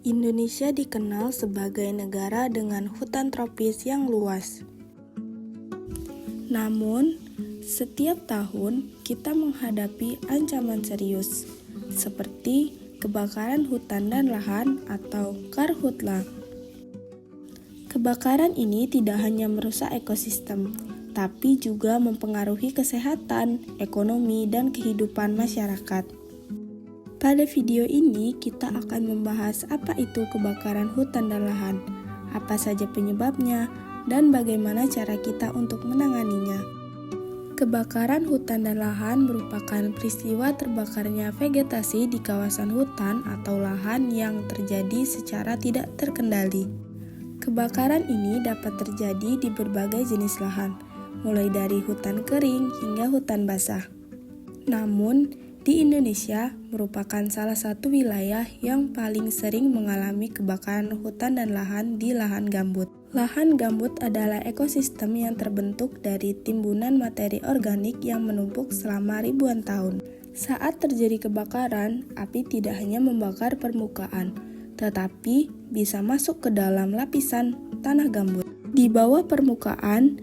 Indonesia dikenal sebagai negara dengan hutan tropis yang luas. Namun, setiap tahun kita menghadapi ancaman serius, seperti kebakaran hutan dan lahan atau karhutla. Kebakaran ini tidak hanya merusak ekosistem, tapi juga mempengaruhi kesehatan, ekonomi, dan kehidupan masyarakat. Pada video ini, kita akan membahas apa itu kebakaran hutan dan lahan, apa saja penyebabnya, dan bagaimana cara kita untuk menanganinya. Kebakaran hutan dan lahan merupakan peristiwa terbakarnya vegetasi di kawasan hutan atau lahan yang terjadi secara tidak terkendali. Kebakaran ini dapat terjadi di berbagai jenis lahan, mulai dari hutan kering hingga hutan basah. Namun, di Indonesia merupakan salah satu wilayah yang paling sering mengalami kebakaran hutan dan lahan di lahan gambut. Lahan gambut adalah ekosistem yang terbentuk dari timbunan materi organik yang menumpuk selama ribuan tahun. Saat terjadi kebakaran, api tidak hanya membakar permukaan, tetapi bisa masuk ke dalam lapisan tanah gambut. Di bawah permukaan,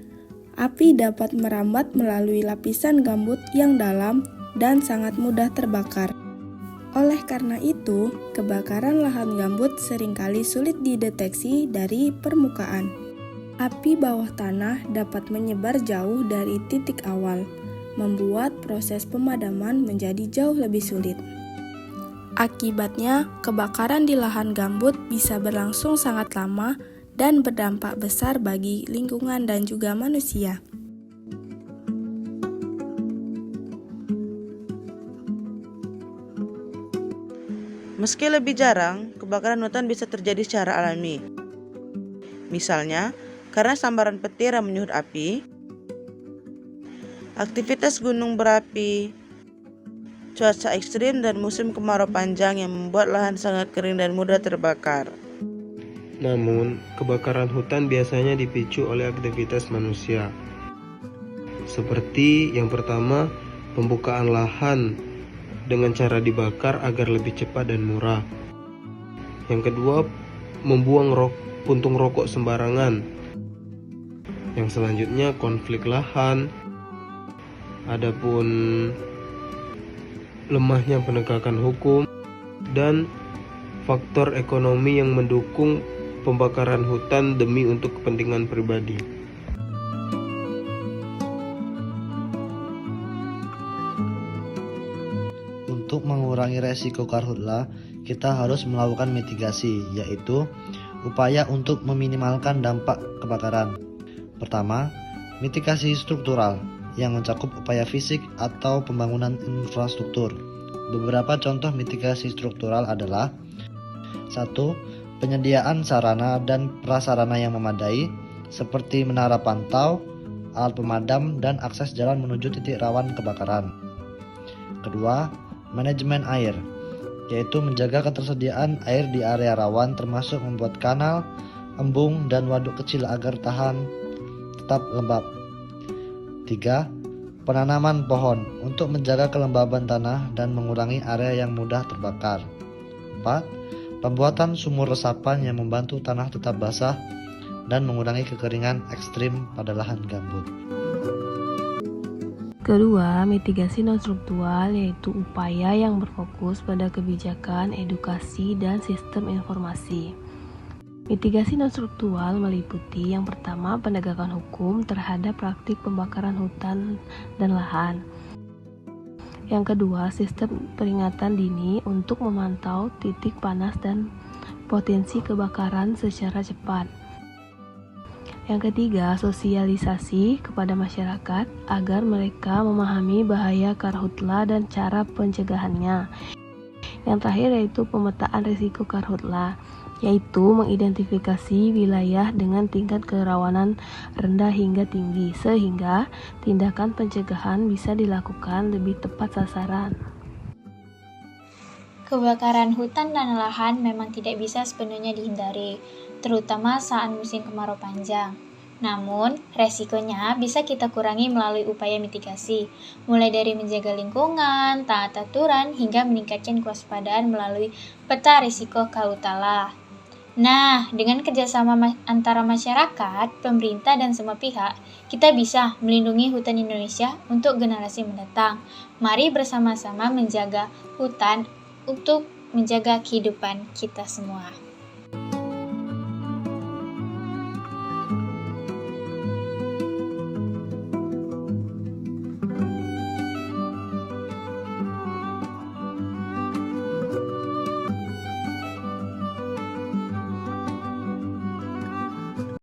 api dapat merambat melalui lapisan gambut yang dalam dan sangat mudah terbakar. Oleh karena itu, kebakaran lahan gambut seringkali sulit dideteksi dari permukaan. Api bawah tanah dapat menyebar jauh dari titik awal, membuat proses pemadaman menjadi jauh lebih sulit. Akibatnya, kebakaran di lahan gambut bisa berlangsung sangat lama dan berdampak besar bagi lingkungan dan juga manusia. Meski lebih jarang, kebakaran hutan bisa terjadi secara alami. Misalnya, karena sambaran petir yang menyulut api, aktivitas gunung berapi, cuaca ekstrim, dan musim kemarau panjang yang membuat lahan sangat kering dan mudah terbakar. Namun, kebakaran hutan biasanya dipicu oleh aktivitas manusia. Seperti yang pertama, pembukaan lahan dengan cara dibakar agar lebih cepat dan murah. Yang kedua, membuang puntung rokok sembarangan. Yang selanjutnya, konflik lahan. Adapun lemahnya penegakan hukum dan faktor ekonomi yang mendukung pembakaran hutan demi untuk kepentingan pribadi. Untuk mengurangi resiko karhutla, kita harus melakukan mitigasi, yaitu upaya untuk meminimalkan dampak kebakaran. Pertama, mitigasi struktural yang mencakup upaya fisik atau pembangunan infrastruktur. Beberapa contoh mitigasi struktural adalah 1. Penyediaan sarana dan prasarana yang memadai, seperti menara pantau, alat pemadam, dan akses jalan menuju titik rawan kebakaran. Kedua, manajemen air, yaitu menjaga ketersediaan air di area rawan termasuk membuat kanal, embung, dan waduk kecil agar tetap lembab. 3. Penanaman pohon untuk menjaga kelembaban tanah dan mengurangi area yang mudah terbakar. 4. Pembuatan sumur resapan yang membantu tanah tetap basah dan mengurangi kekeringan ekstrim pada lahan gambut. Kedua, mitigasi non-struktural yaitu upaya yang berfokus pada kebijakan, edukasi, dan sistem informasi. Mitigasi non-struktural meliputi yang pertama, penegakan hukum terhadap praktik pembakaran hutan dan lahan. Yang kedua, sistem peringatan dini untuk memantau titik panas dan potensi kebakaran secara cepat. Yang ketiga, sosialisasi kepada masyarakat agar mereka memahami bahaya karhutla dan cara pencegahannya. Yang terakhir yaitu pemetaan risiko karhutla, yaitu mengidentifikasi wilayah dengan tingkat kerawanan rendah hingga tinggi, sehingga tindakan pencegahan bisa dilakukan lebih tepat sasaran. Kebakaran hutan dan lahan memang tidak bisa sepenuhnya dihindari, terutama saat musim kemarau panjang. Namun, resikonya bisa kita kurangi melalui upaya mitigasi, mulai dari menjaga lingkungan, taat aturan, hingga meningkatkan kewaspadaan melalui peta risiko kahutala. Nah, dengan kerjasama antara masyarakat, pemerintah, dan semua pihak, kita bisa melindungi hutan Indonesia untuk generasi mendatang. Mari bersama-sama menjaga hutan untuk menjaga kehidupan kita semua.